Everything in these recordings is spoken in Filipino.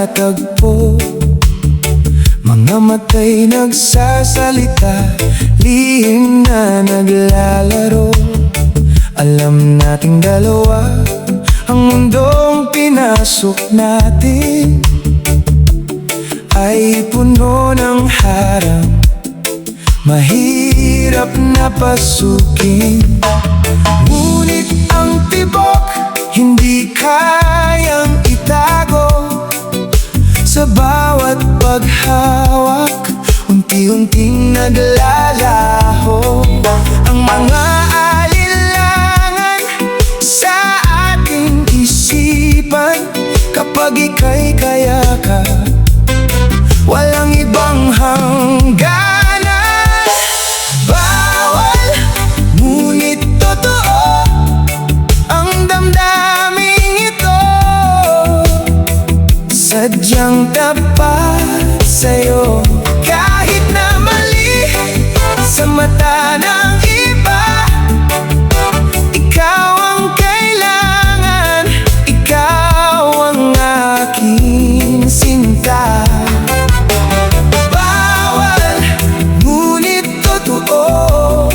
nagtatagpo, mga matay nagsasalita, lihim na naglalaro. Alam nating dalawa ang mundong pinasok natin ay puno ng harang, mahirap na pasukin. Ngunit ang tibok hindi kayang itago. Sa bawat paghawak, unti-unting naglalaho ang mga alinlangan sa ating isipan. Kapag ika'y kayakap, walang ibang hangganan. Bawal, ngunit totoo ang damdaming ito. Sadyang tapat sa'yo, kahit na mali sa mata ng iba. Ikaw ang kailangan, ikaw ang aking sinta. Bawal, ngunit totoo,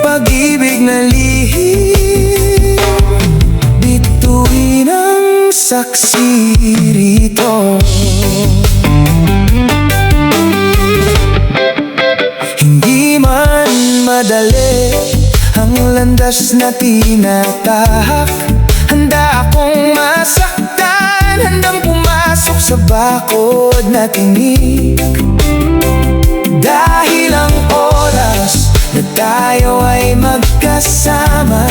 pag-ibig na lihim, bituin ang saksi rito. Hindi man madali ang landas na tinatahak, handa akong masaktan, handang pumasok sa bakod na tinik. Dahil ang oras na tayo ay magkasama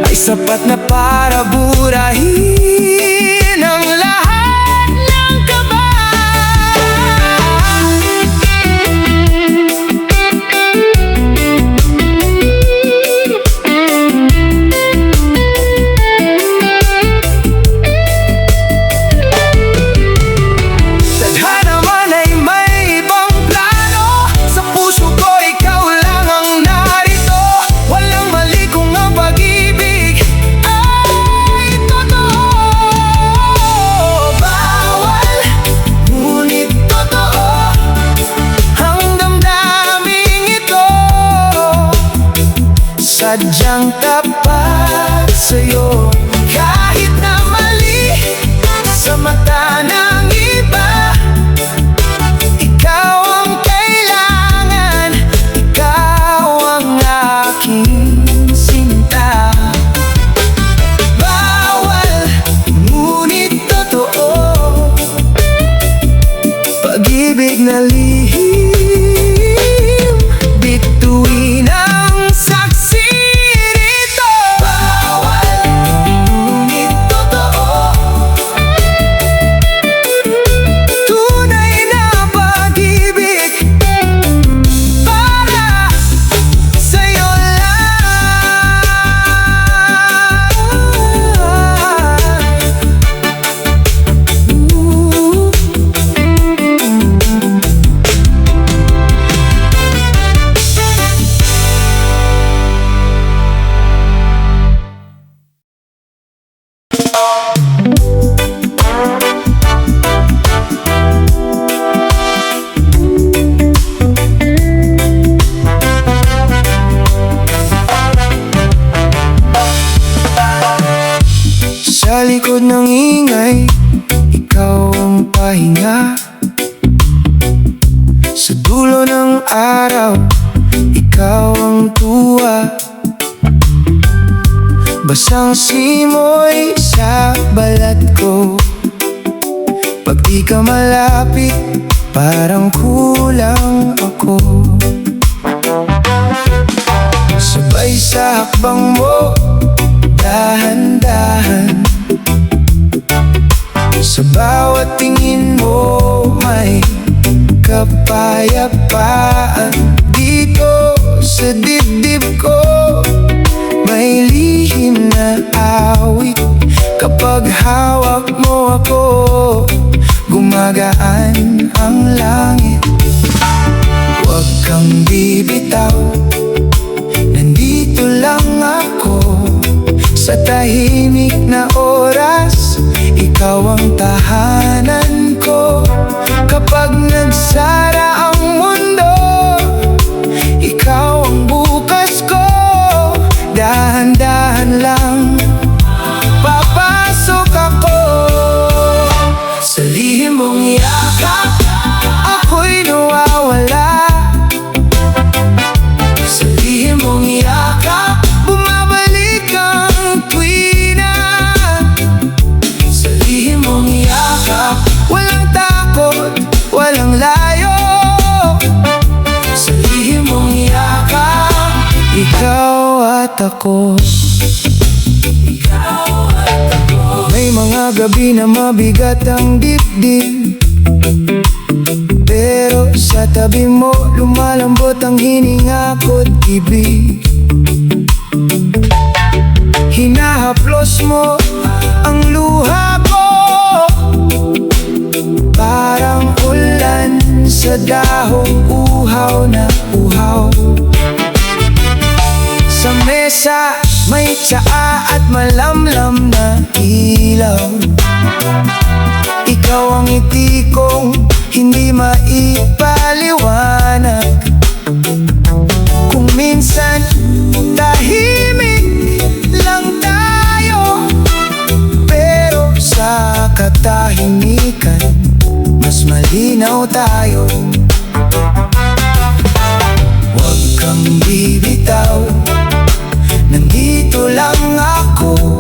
ay sapat na para burahin ang lahat ng kaba. Tadhana man ay may ibang plano, sa puso ko ikaw lang ang narito. Walang mali kung ang pag-ibig ay totoo. Bawal, ngunit totoo ang damdaming ito. Sadyang tapat sa'yo, kahit na mali sa mata ng iba. Ikaw ang kailangan, ikaw ang aking sinta. Bawal, ngunit totoo, pag-ibig na lihim, bituin ang saksi rito. Bawal, ngunit totoo, tunay na pag-ibig para sa'yo sa likod ng ingay, ikaw ang pahinga. Sa dulo ng araw, ikaw ang tuwa. Basang simoy sa balat ko, pag di ka malapit, parang kulang ako. Sabay sa hakbang mo, dahan-dahan. Sa bawat tingin mo may kapayapaan. Dito sa dibdib ko may lihim na awit. Kapag hawak mo ako, gumagaan ang langit. Huwag kang bibitaw, nandito lang ako sa Sa tahimik na oras, ikaw ang tahanan ko. Kapag nagsara ang mundo, ikaw ang bukas ko. Dahan-dahan lang papasok ako. Sa lihim mong yakap, ako'y nawawala. Sa lihim mong yakap, bumabalik ang tuwina. Sa lihim mong yakap, walang takot, walang layo. Sa lihim mong yakap, ikaw at ako. May mga gabi na mabigat ang dibdib, pero sa tabi mo lumalambot ang hininga ko't ibig. Hinahaplos mo ang luha ko, parang ulan sa dahong uhaw na uhaw. Sa mesa may tsaa at malamlam na ilaw. Ikaw ang ngiti kong hindi maipaliwanag. Kung minsan tahimik lang tayo, pero sa katahimikan mas malinaw tayo. Huwag kang bibitaw, nandito lang ako.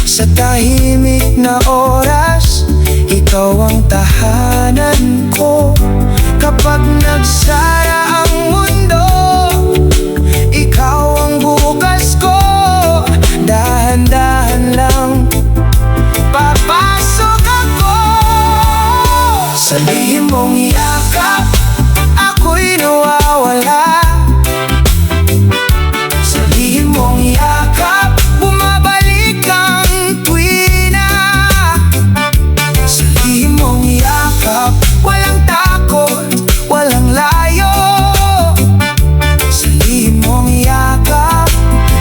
Sa tahimik na oras, ikaw ang tahanan ko. Kapag nagsara ang mundo, ikaw ang bukas ko. Dahan-dahan lang papasok ako. Sa lihim mong yakap, ako'y nawawala. Sa lihim mong yakap, bumabalik ang tuwina. Sa lihim mong yakap, walang takot, walang layo. Sa lihim mong yakap,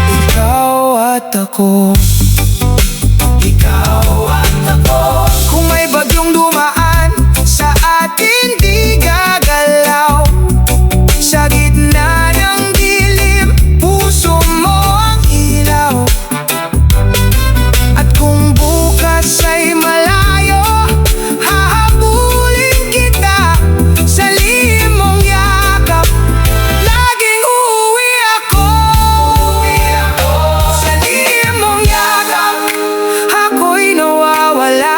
ikaw at ako. Ikaw at ako. Kung may bagyong dumaan sa atin, di gagalaw. Sa gitna ng dilim, puso mo ang ilaw. At kung bukas ay malayo, hahabulin kita. Sa lihim mong yakap, laging uuwi ako. Sa lihim mong yakap, ako'y nawawala.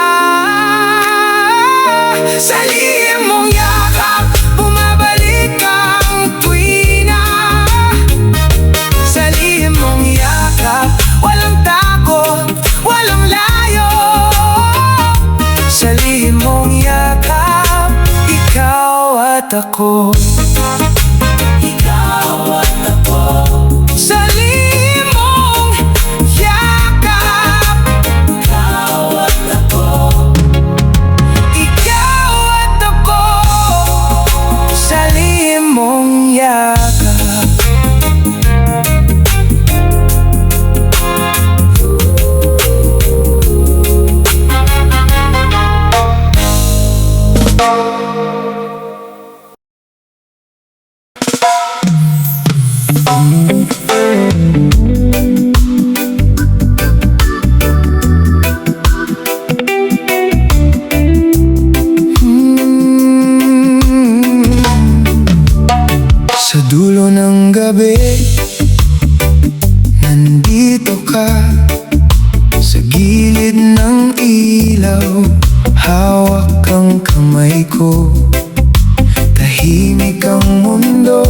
Sa lihim mong yakap, bumabalik ang tuwina. Sa lihim mong yakap, walang takot, walang layo. Sa lihim mong yakap, ikaw at ako. Ikaw at ako. Sa lihim mong yakap, ikaw at ako. Ikaw at ako. Sa lihim mong yakap. Sa dulo ng gabi, nandito ka. Sa gilid ng ilaw, hawak ang kamay ko. Tahimik ang mundo,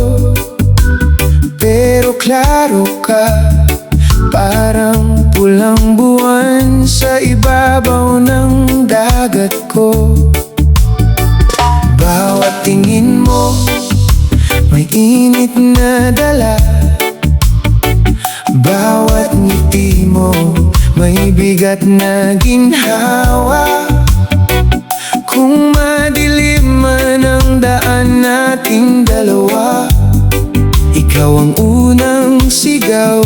pero klaro ka. Parang pulang buwan sa ibabaw ng dagat ko. Bawat tingin mo may init na dala. Bawat ngiti mo may bigat na ginhawa. Kung madilim man ang daan nating dalawa, ikaw ang unang sigaw.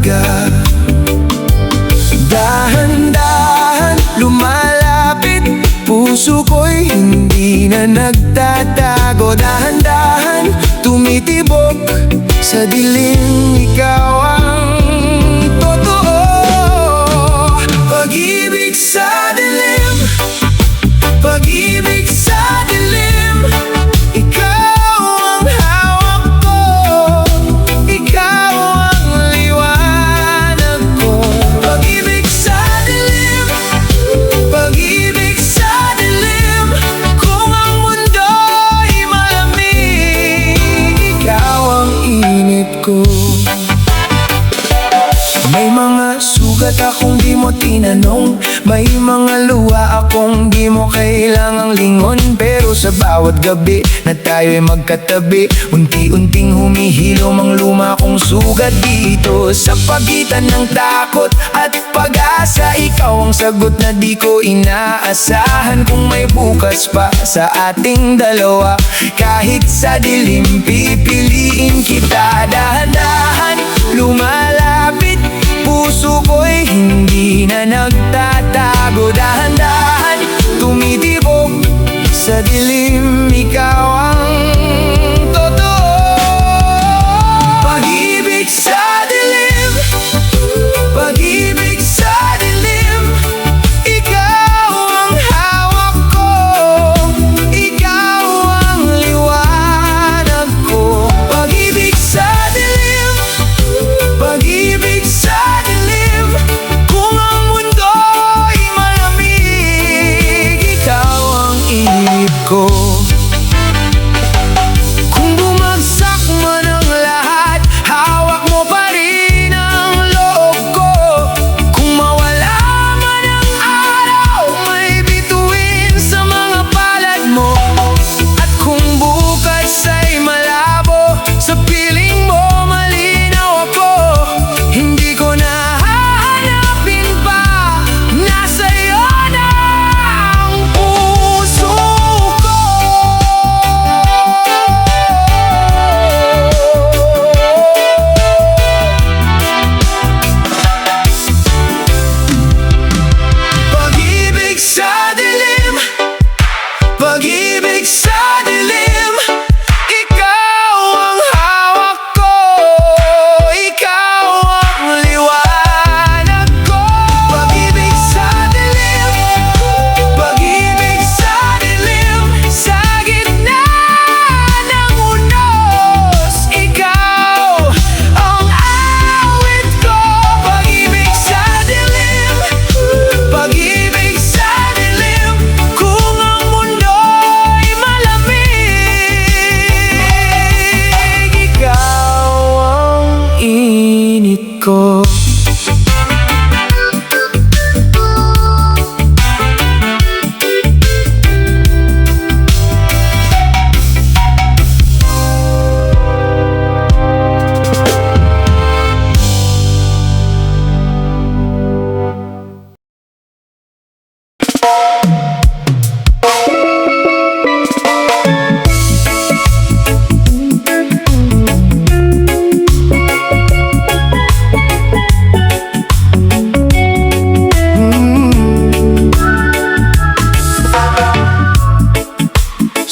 umaga. Dahan-dahan lumalapit, puso ko'y hindi na nagtatago. Dahan-dahan tumitibok sa dilim, ikaw ang totoo. Pag-ibig sa dilim, pag-ibig sa dilim, ikaw ang hawak ko, ikaw ang liwanag ko. Pag-ibig sa dilim, pag-ibig sa dilim, kung ang mundo'y malamig, ikaw ang init ko. May mga sugat akong di mo tinanong, may mga luha akong di mo kailangang lingon. Pero sa bawat gabi na tayo'y magkatabi, unti-unting humihilom ang luma kong sugat dito. Sa pagitan ng takot at pag-asa, ikaw ang sagot na di ko inaasahan. Kung may bukas pa sa ating dalawa, kahit sa dilim pipiliin kita. Dahan-dahan lumalapit, puso ko'y hindi na nagtatago. Dahan-dahan tumitibok sa dilim, ikaw ang totoo. Pag-ibig sa dilim, pag-ibig sa dilim, ikaw ang hawak ko, ikaw ang liwanag ko. Pag-ibig sa dilim, pag-ibig sa dilim, kung ang mundo'y malamig, ikaw ang init ko. Kung bumagsak man ang lahat, hawak mo pa rin ang loob ko. Kung mawala man ang araw, may bituin sa mga palad mo. At kung bukas ay malabo, sa piling mo malinaw ako. Hindi ko na hahanapin pa, nasa iyo na ang puso ko. Pag-ibig sa dilim, pag-ibig sa dilim, ikaw ang hawak ko, ikaw ang liwanag ko. Pag-ibig sa dilim, pag-ibig sa dilim, sa gitna ng unos, ikaw ang awit ko. Pag-ibig sa dilim, pag-ibig sa dilim, kung ang mundo'y malamig, ikaw ang init ko.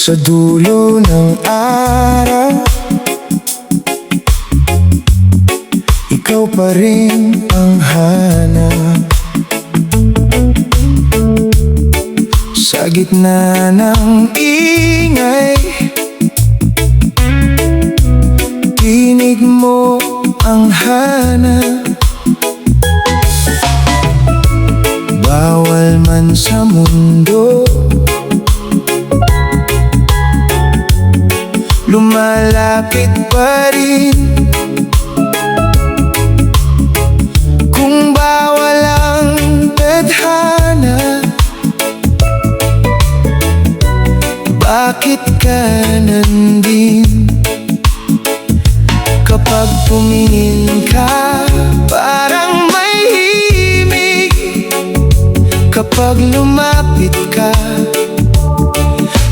Sa dulo ng araw, ikaw pa rin ang hanap. Sa gitna ng ingay, tinig mo ang hanap. Bawal man sa mundo, lumalapit pa rin. Kung bawal ang tadhana, bakit ka nandin? Kapag tumingin ka, parang may himig. Kapag lumapit ka,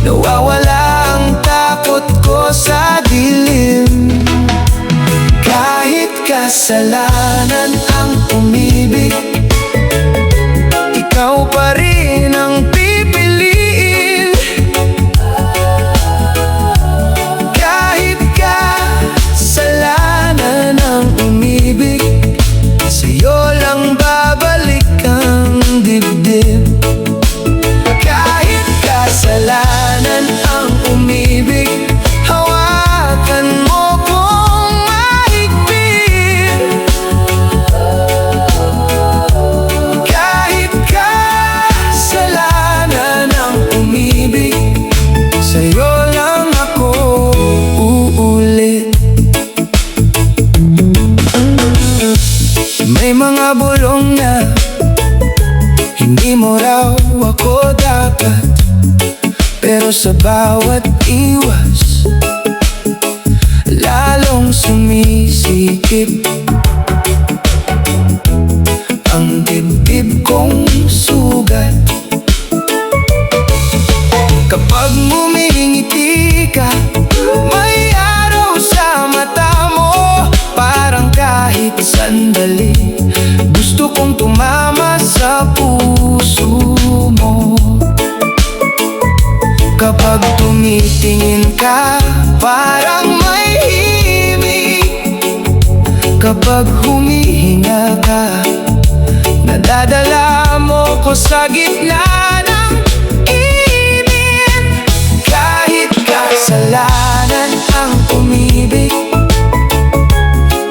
nawawala ang takot ko sa dilim. Kahit kasalanan umibig, ikaw pa rin ang pipiliin. Kahit kasalanan ang umibig, sa'yo lang babalik ang dibdib. Kahit kasalanan ang umibig, hawakan mo kong mahigpit. Kahit kasalanan ang umibig, sa'yo lang ako uulit. May mga bulong na hindi mo raw ako dapat, pero sa bawat iwas lalong sumisikip ang dibdib kong sugat. Kapag ngumingiti ka, may araw sa mata mo, parang kahit sandali gusto kong tumama sa puso mo. Kapag tumitingin ka, parang may himig. Kapag humihinga ka, nadadala mo ko sa gitna ng init. Kahit kasalanan ang umibig,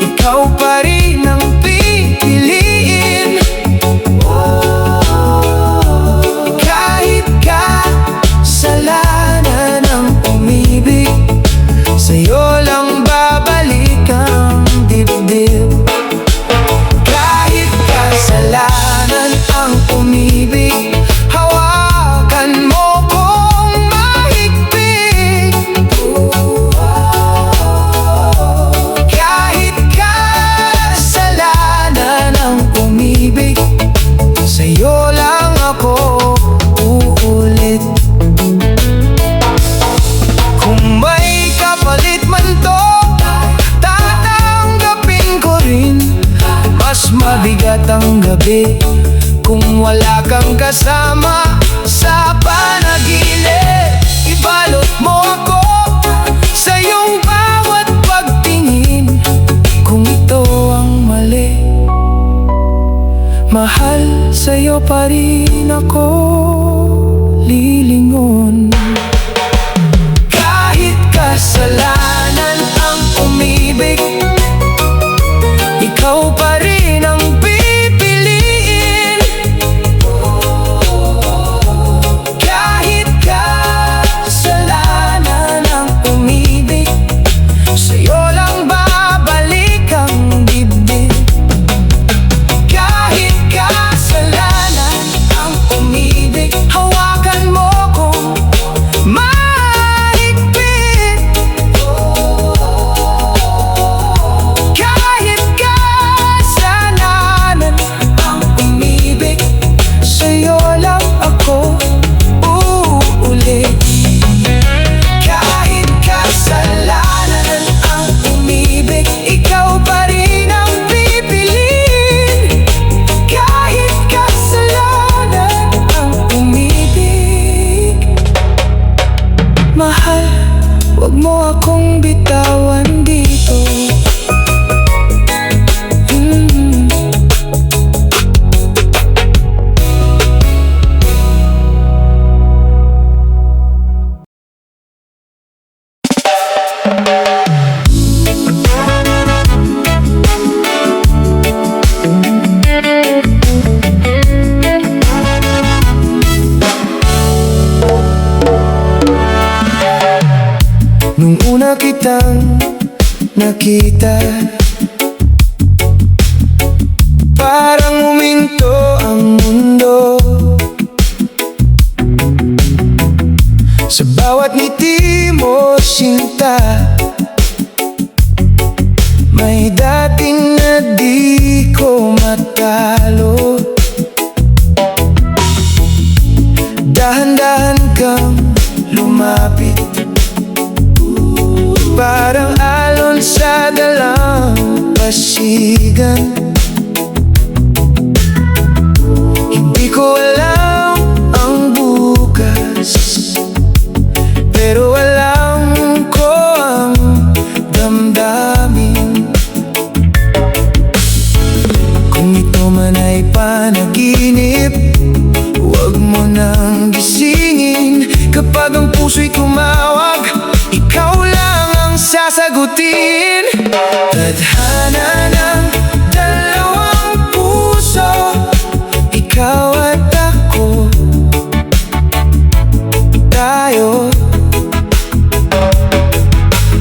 ikaw pa rin ang pipiliin. Kahit kasalanan ang umibig, sa'yo lang babalik ang dibdib. Kahit kasalanan ang umibig, hawakan mo kong mahigpit. Kahit kasalanan ang umibig, sa'yo lang ako uulit. Kung may kapalit man to, tatanggapin ko rin. Mas mabigat ang gabi kung wala kang kasama sa panaginip. Ibalot mo ako sa iyong bawat pagtingin. Kung ito ang mali, mahal, sa'yo pa rin ako lilingon. Kahit kasalanan ang umibig, ikaw pa rin ang pipiliin. Kahit kasalanan ang umibig, sa'yo lang babalik ang dibdib. Kahit kasalanan ang umibig, hawakan mo kong mahigpit. Kahit kasalanan ang umibig, sa'yo lang ako uulit. Kahit kasalanan ang umibig, ikaw pa rin ang pipiliin. Kahit kasalanan ang umibig, mahal, wag mo akong bitawan dito. Nung una kitang nakita, parang huminto ang mundo. Sa bawat ngiti mo, sinta, may dating na di ko matalo. Dahan-dahan kang lumapit, parang alon sa dalampasigan. sagutin. Tadhana ng dalawang puso, ikaw at ako, tayo.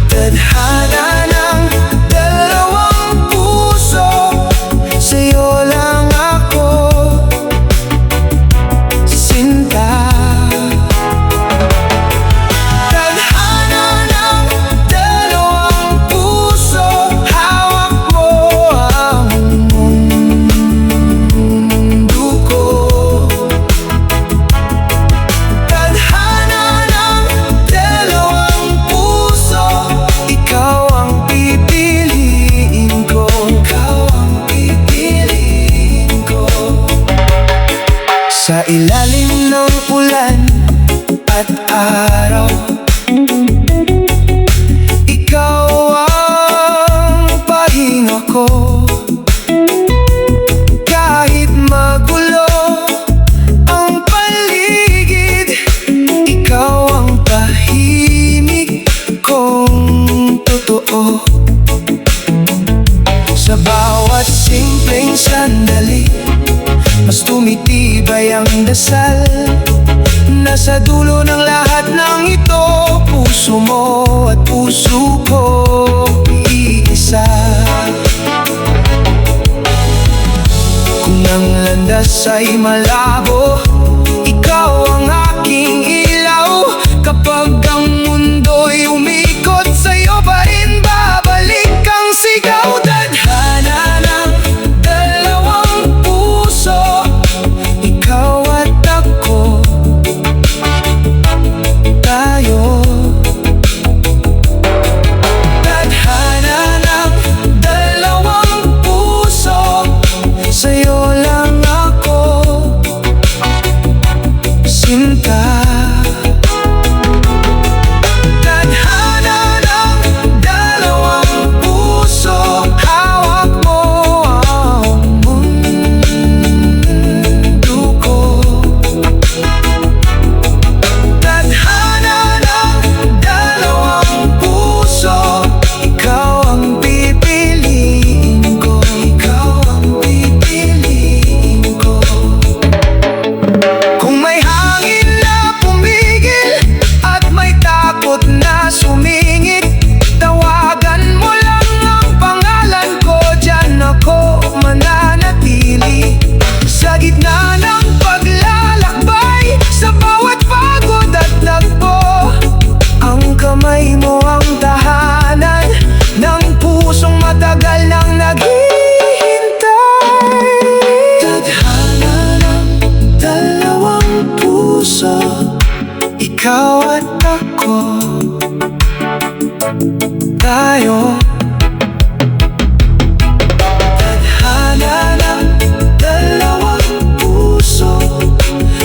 Tadhana ng dalawang puso, sa'yo lang ako, sinta. Tadhana ng dalawang puso, hawak mo ang mundo ko. Tadhana ng dalawang puso, ikaw ang pipiliin ko. Ikaw ang pipiliin ko. Sa ilalim ng ulan at araw, ikaw ang pahinga ko. Kahit magulo ang paligid, ikaw ang tahimik kong totoo. Sa bawat simpleng sandali, mas tumitibay ang dasal. Nasa dulo ng lahat ng ito, puso mo at puso ko iisa. Kung ang landas ay malabo, ikaw ang aking ilaw. Kapag ang mundo'y umikot, sa'yo pa rin babalik ang sigaw. Tadhana ng dalawang puso, ikaw at ako, tayo. Tadhana ng dalawang puso, sa'yo lang ako, sinta. Tadhana ng dalawang puso, hawak mo ang mundo ko. Tadhana ng dalawang puso, ikaw ang pipiliin ko. Ikaw ang pipiliin ko. Kung may hangin na pumigil at may takot na sumingit, tawagan mo lang ang pangalan ko. Diyan ako mananatili, sa gitna ng paglalakbay, sa bawat pagod at tagpo. Ang kamay mo ang tahanan ng pusong matagal nang naghihintay. Tadhana ng dalawang puso, ikaw at ako, tayo. Tadhana ng dalawang puso,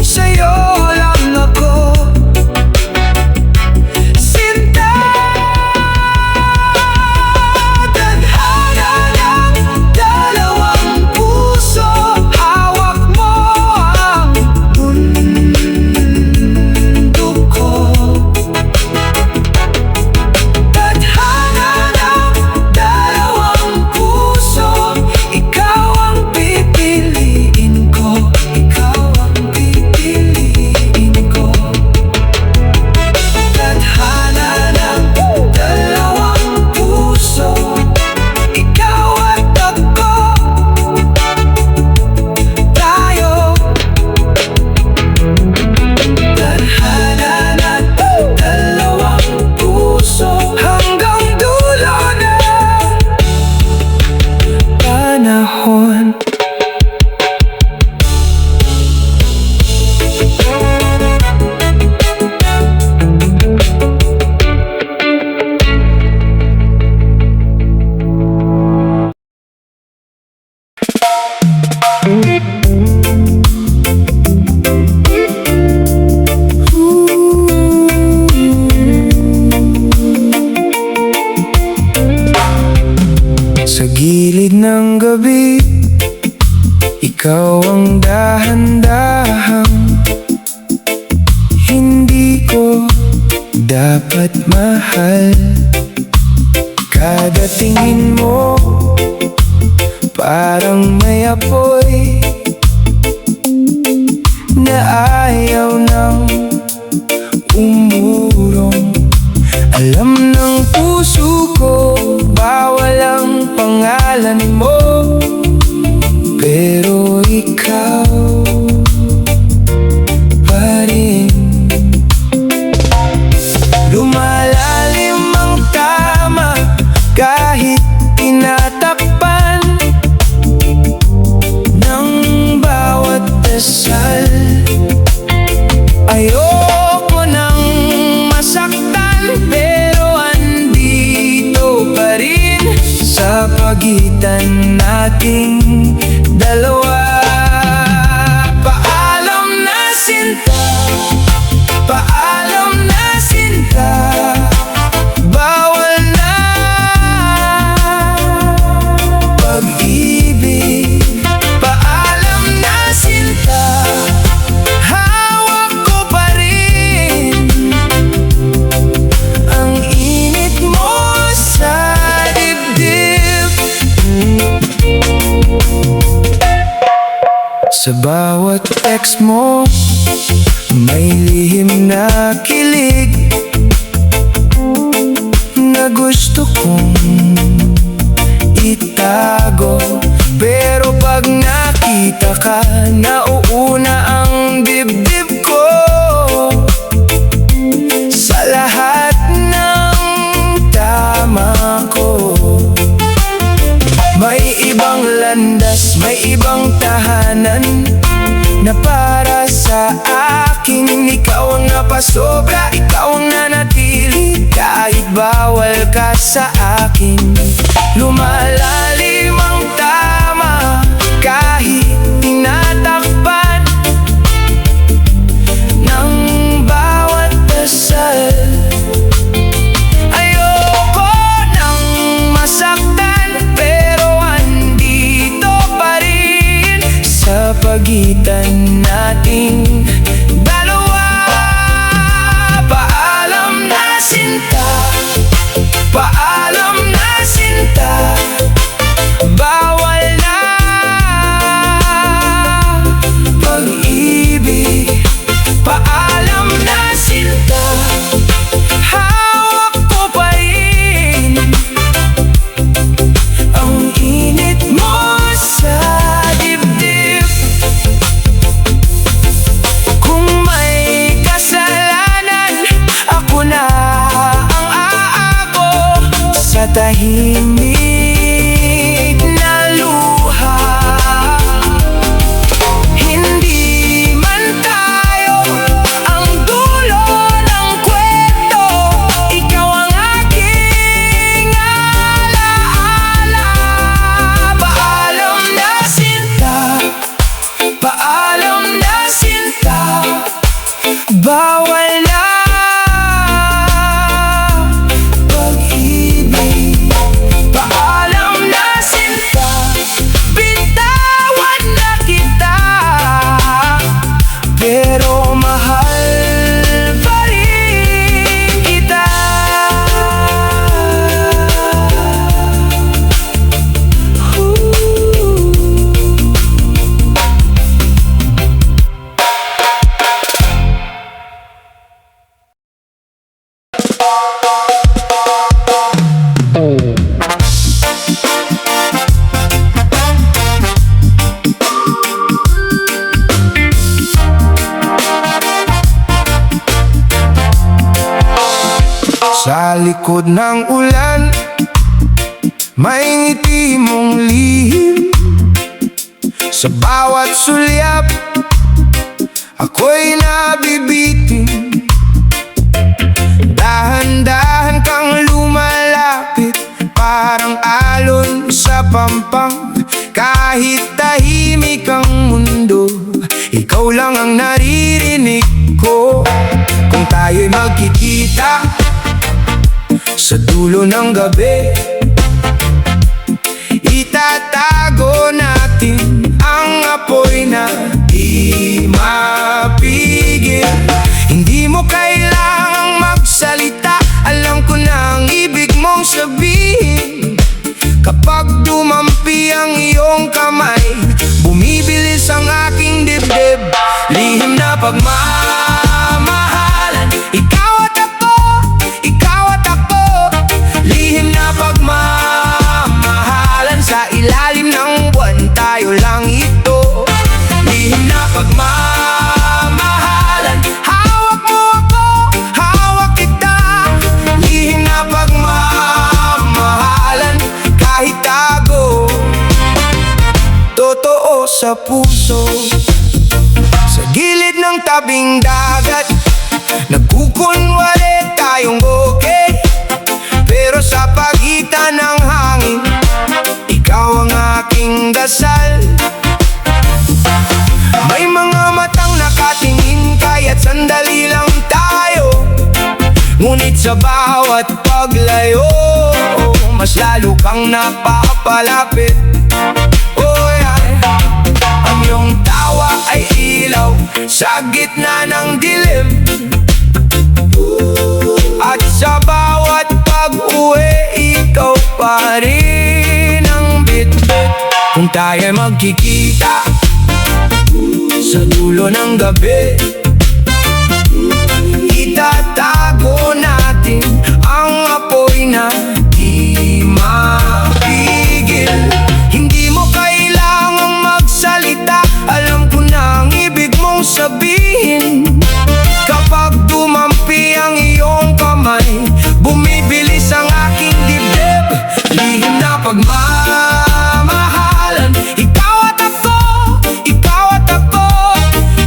sa'yo lang ako, sinta. Tadhana ng dalawang puso, hawak mo ang mundo ko. Tadhana ng dalawang puso, ikaw ang pipiliin ko. Ikaw ang pipiliin ko. Tadhana ng dalawang puso, ikaw at ako, tayo. Tadhana ng dalawang puso, hanggang dulo ng panahon. Sa gilid ng gabi, ikaw ang dahan-dahang hindi ko dapat mahal. Kada tingin mo parang may apoy na ayaw nang umurong. Alam ng puso ko bawal ang pangalan mo, pero ikaw pa rin. Lumalalim ang tama kahit tinatakpan ng bawat dasal. Ayoko nang masaktan, pero andito pa rin sa pagitan nating dalawa. Paalam na sinta, paalam na sinta, bawal na pag-ibig. Paalam na sinta, hawak ko pa rin ang init mo sa dibdib. Sa bawat text mo may lihim na kilig na gusto kong itago, pero pag nakita ka, nauuna ang dibdib ko sa lahat ng tama ko. May ibang landas, may ibang tahanan na para sa akin. Ikaw ang napasobra, ikaw ang nanatili kahit bawal ka sa akin. Lumalalim ang tama kahit tinatakpan ng bawat dasal. Ayoko nang masaktan, pero andito pa rin sa pagitan nating dalawa. Paalam na sinta, paalam na sinta, bawal na pag-ibig. Paalam na sinta, hawak ko pa rin ang init mo sa dibdib. Kung may kasalanan, ako na ang aako sa tahimik na luha. Hindi man tayo ang dulo ng kwento, ikaw ang aking alaala. Paalam na sinta, paalam na sinta, bawal na pag-ibig. Paalam na sinta, bitawan na kita, pero mahal pa rin kita. Sa likod ng ulan, may ngiti mong lihim. Sa bawat sulyap, ako'y nabibitin. Dahan-dahan kang lumalapit, parang alon sa pampang. Kahit tahimik ang mundo, ikaw lang ang naririnig ko. Kung tayo'y magkikita sa dulo ng gabi, itatago natin ang apoy na di mapigil. Hindi mo kailangang magsalita, alam ko na ang ibig mong sabihin. pagmamahalan. Ikaw at ako, ikaw at ako. Lihim na pagmamahalan. Sa ilalim ng buwan tayo lang ito. Lihim na pagmamahalan. Hawak mo ako, hawak kita. Lihim na pagmamahalan. Kahit tago, totoo sa puso. Sa gilid ng tabing dagat, nagkukunwari tayong okay. Pero sa pagitan ng hangin, ikaw ang aking dasal. May mga matang nakatingin kaya't sandali lang tayo. Ngunit sa bawat paglayo, mas lalo kang napapalapit. Oh yeah. Ang iyong tawa ay ilaw sa gitna ng dilim. At sa bawat pag-uwi, ikaw pa rin ang bitbit. Kung tayo'y magkikita sa dulo ng gabi, itatago natin ang apoy na di mapigil. Hindi mo kailangang magsalita, alam ko na ang ibig mong sabihin. Kapag tumampi ang iyong kamay, bumibilis ang aking dibdib. Lihim na pagmamahalan. Ikaw at ako, ikaw at ako.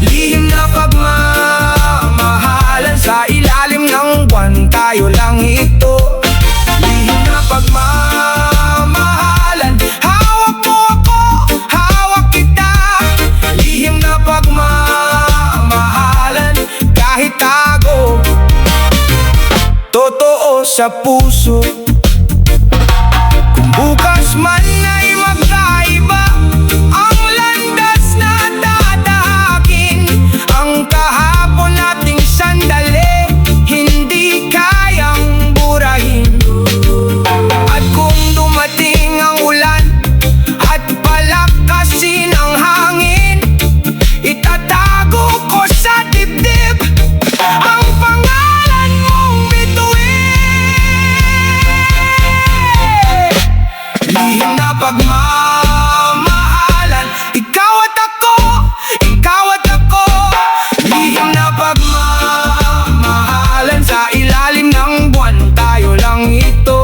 Lihim na pagmamahalan. Sa ilalim ng buwan tayo lang ito. Lihim na pagmamahalan. Hawak mo ako, hawak kita. Lihim na pagmamahalan. Kahit tago, totoo sa puso. Kung bukas man ay magkaiba ang landas na dadahakin, ang kahapon nating sandali hindi kayang burahin. At kung dumating ang ulan at palakasin ang hangin, itatago ko sa dibdib ang pangalan mong bituin. Lihim na pagmamahalan. Ikaw at ako, ikaw at ako. Lihim na pagmamahalan. Sa ilalim ng buwan tayo lang ito.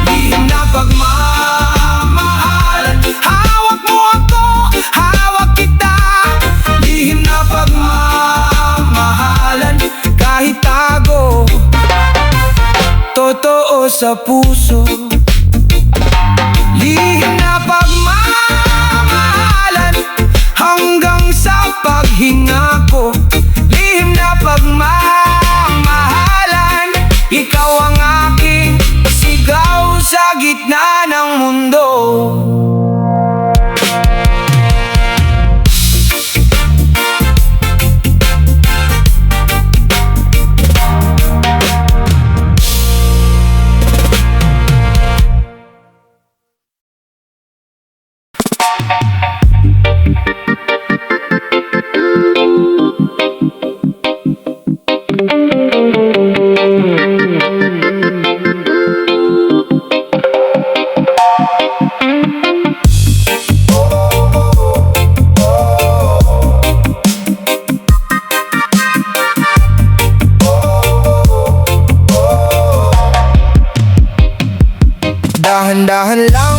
Lihim na pagmamahalan. Hawak mo ako, hawak kita. Lihim na pagmamahalan. Kahit tago, totoo sa puso. Lihim na pagmamahalan hanggang sa paghinga ko. Lihim na pagmamahalan. Ikaw ang aking sigaw sa gitna ng mundo. Dahan-dahan lang,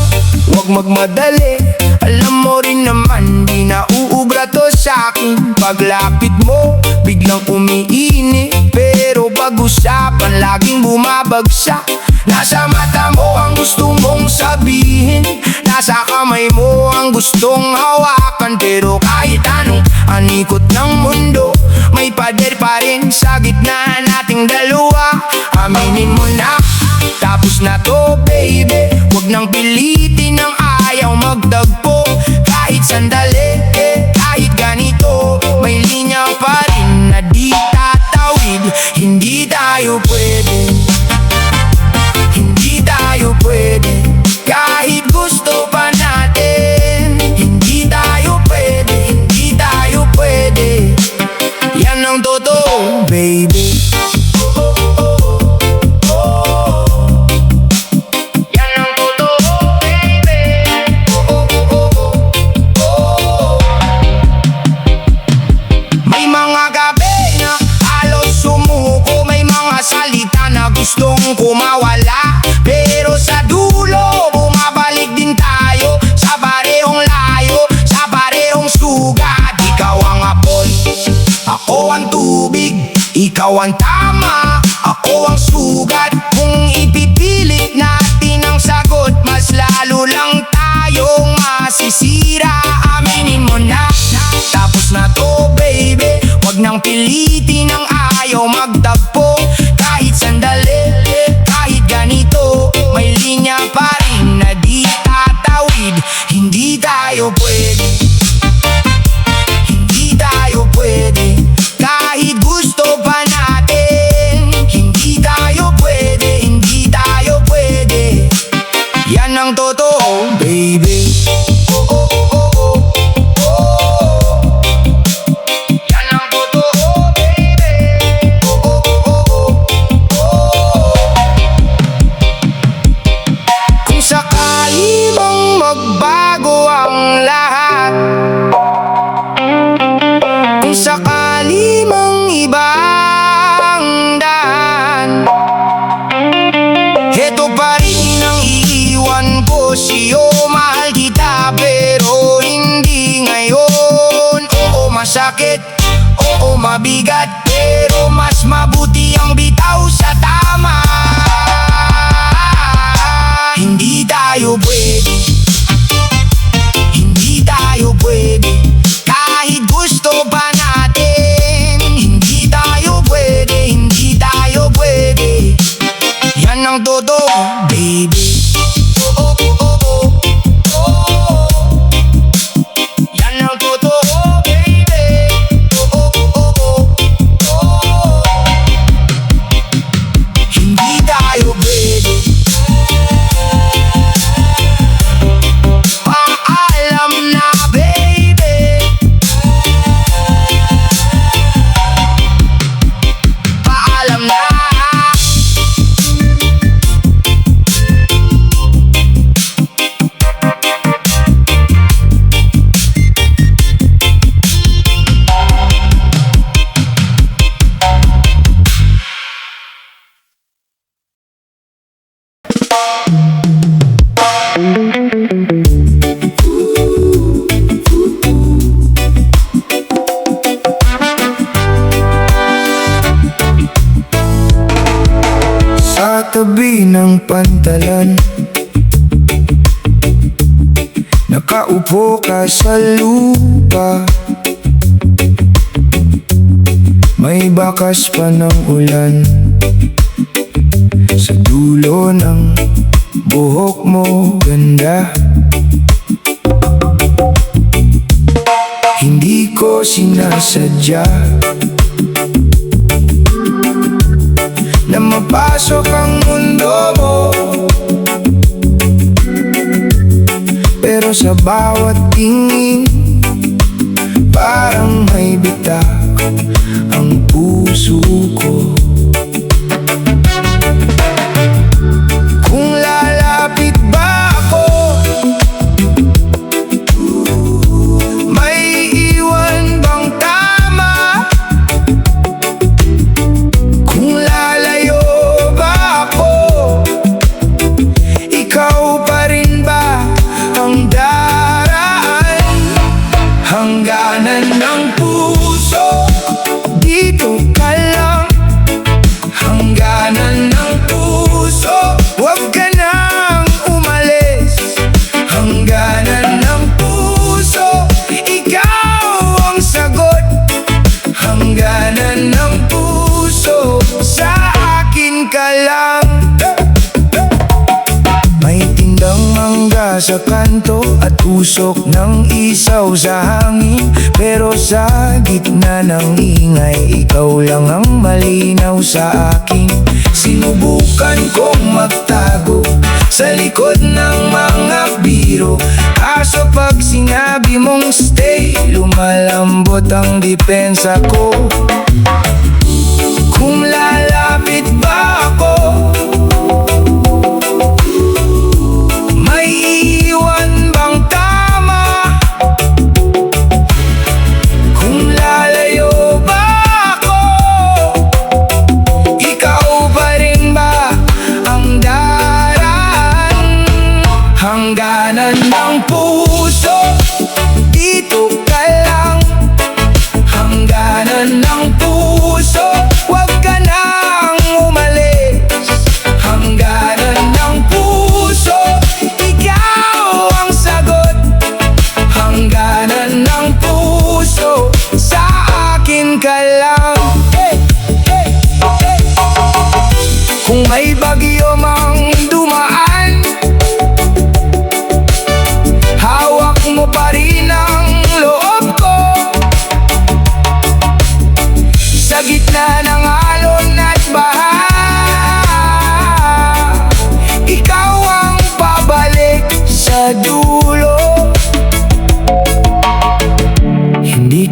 huwag magmadali. Alam mo rin naman, di na uubra to sa'kin. Paglapit mo, biglang umiinit. Pero pag-usapan, laging bumabagsak. Nasa mata mo ang gusto mong sabihin, nasa kamay mo ang gustong hawakan. Pero kahit anong anikot ng mundo, may pader pa rin sa gitna nating dalawa. Aminin mo na, tapos na to baby. Huwag nang pilitin ang ayaw magtagpo. Kahit sandali, kahit ganito, may linya pa rin na di tatawid. Hindi tayo pwede, hindi tayo pwede. Kahit gusto pa natin, hindi tayo pwede, hindi tayo pwede. ikaw ang tama, ako ang sugat. Kung ipipilit natin ang sagot, mas lalo lang tayong masisira. Aminin mo na, tapos na to baby. Wag nang pilitin ang ayaw magtagpo. Kahit sandali, kahit ganito, may linya pa rin na di tatawid. Hindi tayo pwede, hindi tayo pwede. Kahit gusto pa natin, hindi tayo pwede, hindi tayo pwede. Yan ang totoo, baby. Oh, oh, oh, oh, oh. Yan ang totoo, baby. Oh, oh, oh, oh, oh. Kung sakali bang magbago ang lahat, kung sakali mang ibang daan, heto pa rin ang iiwan ko sa'yo. Mahal kita pero hindi ngayon. Oo masakit, oo mabigat, pero mas mabuti ang bitaw sa tama. Hindi tayo pwede, hindi tayo pwede. Kahit gusto pa natin, hindi tayo pwede, hindi tayo pwede. Yan ang totoo, baby. Oh, oh, oh, oh, oh. Yan ang totoo, baby. Oh, oh, oh, oh, oh. Hindi tayo pwede. Paalam na, baby. Paalam na. Sa tabi ng pantalan, nakaupo ka sa lupa. May bakas pa ng ulan sa dulo ng buhok mo, ganda. Hindi ko sinasadya na mapasok ang mundo mo, pero sa bawat tingin parang may bitak ang puso ko. Kung lalapit ba ako, may iwan bang tama? Kung lalayo ba ako, ikaw pa rin ba ang daraan? Hangganan ng puso, dito ka lang. Hangganan ng puso, huwag ka nang umalis. Hangganan ng puso, ikaw ang sagot. Hangganan ng puso, sa akin ka lang. May tindang mangga sa kanto at usok ng isaw sa hangin, pero sa gitna ng ingay, ikaw lang ang malinaw sa akin. Sinubukan kong magtago sa likod ng mga biro, kaso pag sinabi mong stay, lumalambot ang depensa ko. Kung lalapit ba ako, may iwan bang tama? Kung lalayo ba ako, ikaw pa rin ba ang daraan? Hangganan ng puso, dito ka lang. Hangganan ng puso, huwag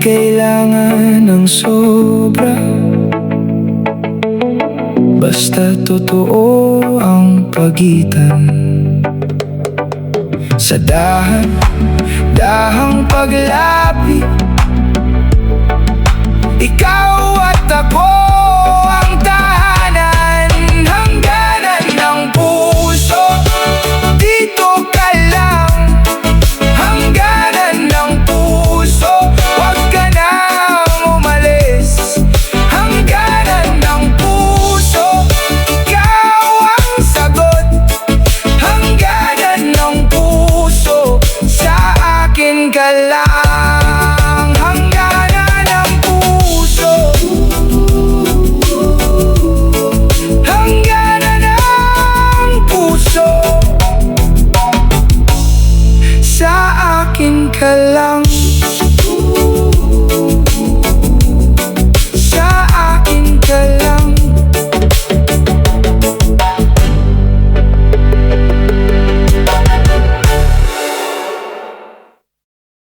kailangan ng sobra, basta totoo ang pagitan. Sa dahang paglapit, ikaw at ako ang tahanan, hangganan ng puso. Dito ka lang, hangganan ng puso. Huwag ka nang umalis, hangganan ng puso. Ikaw ang sagot, hangganan ng puso. Sa akin ka lang, hangganan ng puso. Hangganan ng puso. Sa akin ka lang.